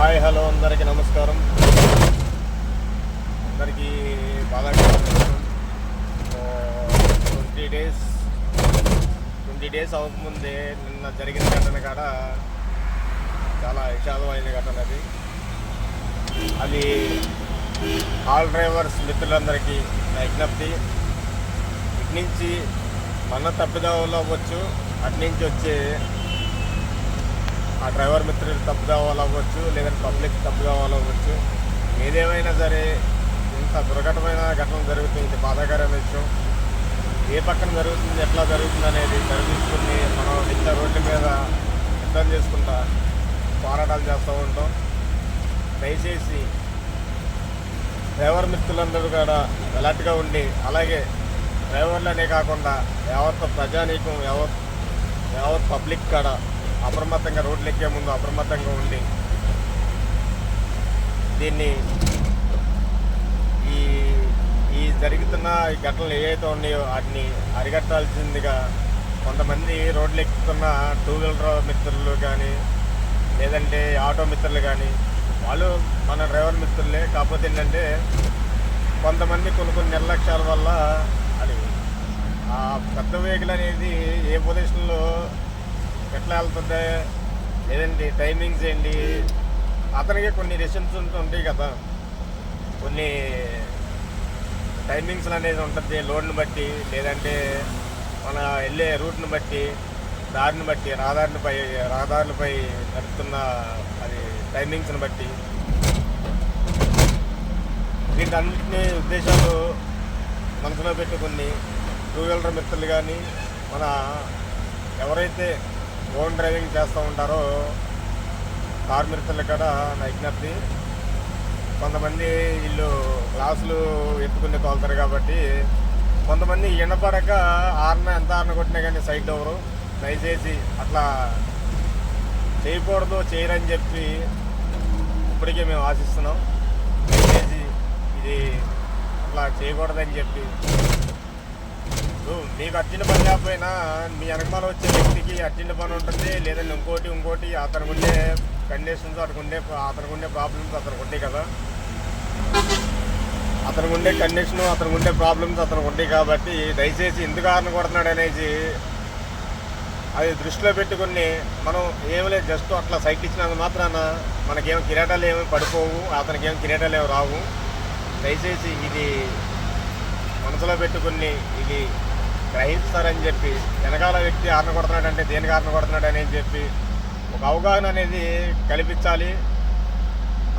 Hi hello అందరికీ నమస్కారం. అందరికీ బాగా 20 డేస్ అవ్వకముందే నిన్న జరిగిన ఘటన కాడ చాలా విషాదమైన ఘటన అది ఆల్ డ్రైవర్స్ మిత్రులందరికీ నా విజ్ఞప్తి. ఇటు నుంచి మన తప్పిదావులు అవ్వచ్చు, అటు నుంచి వచ్చే ఆ డ్రైవర్ మిత్రులు తప్పుదావాలు అవ్వచ్చు, లేదంటే పబ్లిక్ తప్పుదావాలు అవ్వచ్చు. ఏదేమైనా సరే ఇంత దుర్ఘటమైన ఘటన జరుగుతుంది. ఇది బాధాకరమైన విషయం. ఏ పక్కన జరుగుతుంది, ఎట్లా జరుగుతుంది అనేది తీసుకుని మనం నిత్య రోడ్ల మీద యుద్ధం చేసుకుంటా పోరాటాలు చేస్తూ ఉంటాం. దయచేసి డ్రైవర్ మిత్రులందరూ కూడా అలర్ట్గా ఉండి, అలాగే డ్రైవర్లనే కాకుండా యావత్ ప్రజానీకం, యావత్ పబ్లిక్ కాడ అప్రమత్తంగా రోడ్లు ఎక్కే ముందు అప్రమత్తంగా ఉండి దీన్ని ఈ జరుగుతున్న ఈ ఘటనలు ఏవైతే ఉన్నాయో వాటిని అరికట్టాల్సిందిగా కొంతమంది రోడ్లు ఎక్కుతున్న టూ వీలర్ మిత్రులు కానీ, లేదంటే ఆటో మిత్రులు కానీ, వాళ్ళు మన డ్రైవర్ మిత్రులే. కాకపోతే ఏంటంటే కొంతమంది కొన్ని నిర్లక్ష్యాల వల్ల అది ఆ పెద్ద వెహికల్ అనేది ఏ పొజిషన్లో ఎట్లా వెళ్తుంది, లేదంటే టైమింగ్స్ ఏంటి, అతనికి కొన్ని రెస్ట్రిక్షన్స్ ఉంటాయి కదా, కొన్ని టైమింగ్స్ అనేది ఉంటుంది లోడ్ని బట్టి, లేదంటే మన వెళ్ళే రూట్ని బట్టి, దారిని బట్టి, రహదారులపై నడుస్తున్న అది టైమింగ్స్ని బట్టి. వీటన్నిటిని ఉద్దేశాలు మనసులో పెట్టుకుని టూ వీలర్ మిత్రులు కానీ, మన ఎవరైతే ఓన్ డ్రైవింగ్ చేస్తూ ఉంటారో కార్ మిత్రులు కూడా నా విజ్ఞప్తి. కొంతమంది వీళ్ళు గ్లాసులు ఎత్తుకుని తోలుతారు కాబట్టి కొంతమంది వినపడక ఎంత హార్న్ కొట్టినా కానీ సైడ్ ఎవరు. దయచేసి అట్లా చేయకూడదు, చేయరని చెప్పి ఇప్పటికే మేము ఆశిస్తున్నాం. దయచేసి ఇది అట్లా చేయకూడదని చెప్పి, మీకు అర్జెంట్ పని కాకపోయినా మీ వెనకమాల వచ్చే వ్యక్తికి అర్జెంట్ పని ఉంటుంది, లేదంటే ఇంకోటి అతనికి ఉండే కండిషన్స్, అతనికి ఉండే ప్రాబ్లమ్స్ అతనికి ఉంటాయి కదా, అతనికి ఉండే కండిషను, అతనికి ఉండే ప్రాబ్లమ్స్ అతనికి ఉంటాయి. కాబట్టి దయచేసి ఎందుకు హార్న్ కొడుతున్నాడు అనేది అది దృష్టిలో పెట్టుకుని మనం ఏమి లేదు, జస్ట్ అట్లా సైట్ ఇచ్చినంత మాత్రాన మనకేమో కిరీటాలు ఏమి పడిపోవు, అతనికి ఏమి కిరీటాలు ఏమి రావు. దయచేసి ఇది మనసులో పెట్టుకుని ఇది గ్రహిస్తారని చెప్పి, వెనకాల వ్యక్తి హార్న్ కొడుతున్నాడంటే దేనికి హార్న్ కొడుతున్నాడు అని చెప్పి ఒక అవగాహన అనేది కల్పించాలి.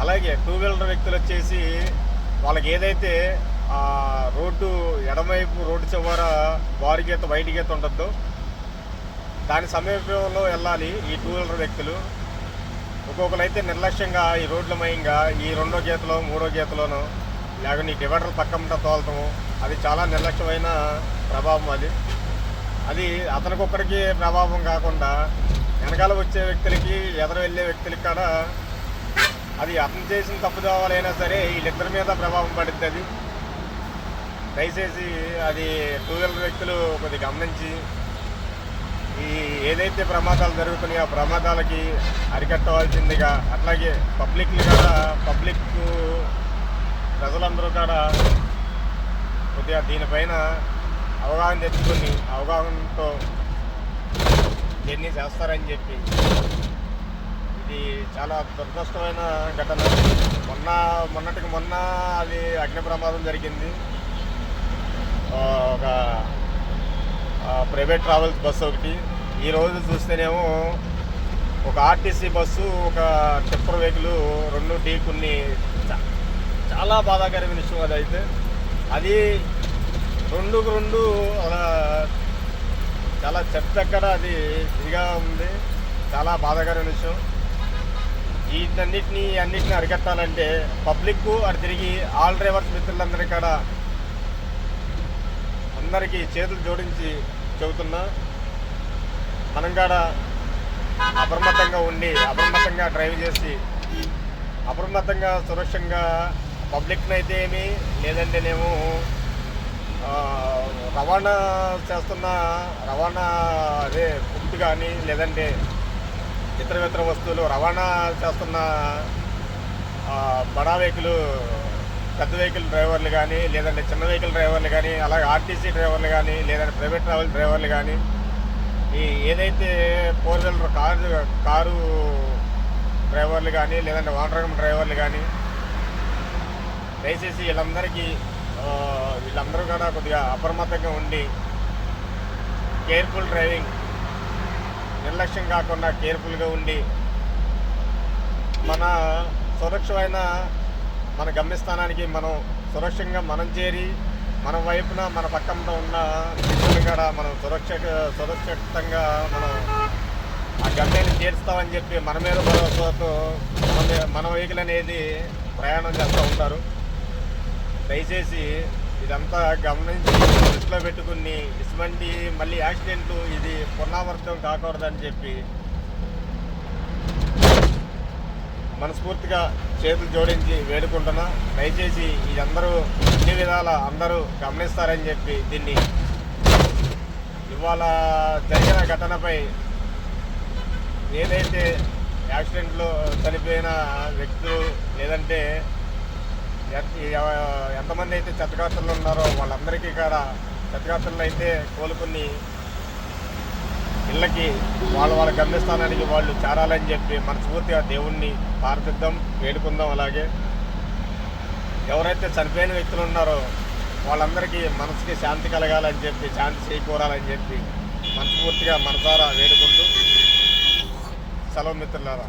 అలాగే టూ వీలర్ వ్యక్తులు వచ్చేసి వాళ్ళకి ఏదైతే రోడ్డు ఎడమవైపు రోడ్డు చివర బారు గీత, వైట్ గీత ఉంటుందో దాని సమీపంలో వెళ్ళాలి ఈ టూ వీలర్ వ్యక్తులు. ఒక్కొక్కరైతే నిర్లక్ష్యంగా ఈ రోడ్ల మయంగా ఈ రెండో గీతలో, మూడో గీతలోనో లేకపోతే ఈ డివైడర్లు పక్కన తోలటము, అది చాలా నిర్లక్ష్యమైన ప్రభావం. అది అతనికొక్కడికి ప్రభావం కాకుండా వెనకాల వచ్చే వ్యక్తులకి, ఎదురు వెళ్ళే వ్యక్తులకి కూడా అది అతను చేసిన తప్పుదోవాలైనా సరే వీళ్ళిద్దరి మీద ప్రభావం పడుతుంది. దయచేసి అది టూ వీలర్ వ్యక్తులు కొద్దిగా గమనించి ఈ ఏదైతే ప్రమాదాలు జరుగుతున్నాయో ఆ ప్రమాదాలకి అరికట్టవలసిందిగా, అట్లాగే పబ్లిక్ ప్రజలందరూ కూడా కొద్దిగా దీనిపైన అవగాహన తెచ్చుకొని అవగాహనతో జర్నీ చేస్తారని చెప్పి. ఇది చాలా దురదృష్టమైన ఘటన. మొన్నటికి మొన్న అది అగ్ని ప్రమాదం జరిగింది. ఒక ప్రైవేట్ ట్రావెల్స్ బస్సు ఒకటి. ఈరోజు చూస్తేనేమో ఒక ఆర్టీసీ బస్సు, ఒక టిప్పర్ వెహికల్ రెండు ఢీకొని చాలా బాధాకరమైన విషయం. అది రెండు చాలా చెత్త అది ఇదిగా ఉంది. చాలా బాధాకరమైన విషయం. అన్నిటిని అరికట్టాలంటే పబ్లిక్ అటు తిరిగి ఆల్ డ్రైవర్స్ మిత్రులందరికీ కూడా అందరికీ చేతులు జోడించి చెబుతున్నా, మనం కూడా అప్రమత్తంగా ఉండి, అప్రమత్తంగా డ్రైవ్ చేసి, అప్రమత్తంగా సురక్షంగా పబ్లిక్ని అయితే ఏమి, లేదంటేనేమో రవాణా చేస్తున్న ఫుడ్ కానీ, లేదంటే ఇతర వస్తువులు రవాణా చేస్తున్న బడా వెహికల్ పెద్ద వెహికల్ డ్రైవర్లు కానీ, లేదంటే చిన్న వెహికల్ డ్రైవర్లు కానీ, అలాగే ఆర్టీసీ డ్రైవర్లు కానీ, లేదంటే ప్రైవేట్ ట్రావెల్ డ్రైవర్లు కానీ, ఈ ఏదైతే 4 వీలర్ కారు డ్రైవర్లు కానీ, లేదంటే వాహనం డ్రైవర్లు కానీ, దయచేసి వీళ్ళందరూ కూడా కొద్దిగా అప్రమత్తంగా ఉండి కేర్ఫుల్ డ్రైవింగ్, నిర్లక్ష్యం కాకుండా కేర్ఫుల్గా ఉండి మన సురక్షమైన మన గమ్యస్థానానికి మనం సురక్షంగా మనం చేరి మన వైపున మన పక్కన ఉన్న వ్యక్తులు కూడా మనం సురక్షితంగా మనం ఆ గమ్యాన్ని చేరుస్తామని చెప్పి మన మీద భరోసాతో మన వెహికల్ అనేది ప్రయాణం చేస్తూ ఉంటారు. దయచేసి ఇదంతా గమనించి దృష్టిలో పెట్టుకుని ఇటువంటి మళ్ళీ యాక్సిడెంట్లు ఇది పునరావృతం కాకూడదని చెప్పి మనస్ఫూర్తిగా చేతులు జోడించి వేడుకుంటున్నా. దయచేసి ఇదందరూ అన్ని విధాల అందరూ గమనిస్తారని చెప్పి దీన్ని ఇవాళ జరిగిన ఘటనపై ఏదైతే యాక్సిడెంట్లో చనిపోయిన వ్యక్తులు లేదంటే ఎంతమంది అయితే చెత్తగాత్రులు ఉన్నారో వాళ్ళందరికీ కూడా చెత్తగాత్రులు అయితే కోలుకుని ఇళ్ళకి వాళ్ళ గమ్యస్థానానికి వాళ్ళు చేరాలని చెప్పి మనస్ఫూర్తిగా దేవుణ్ణి ప్రార్థిద్దాం, వేడుకుందాం. అలాగే ఎవరైతే చనిపోయిన వ్యక్తులు ఉన్నారో వాళ్ళందరికీ మనసుకి శాంతి కలగాలని చెప్పి, శాంతి చేకూరాలని చెప్పి మనస్ఫూర్తిగా మనసారా వేడుకుంటూ సెలవు మిత్రులారా.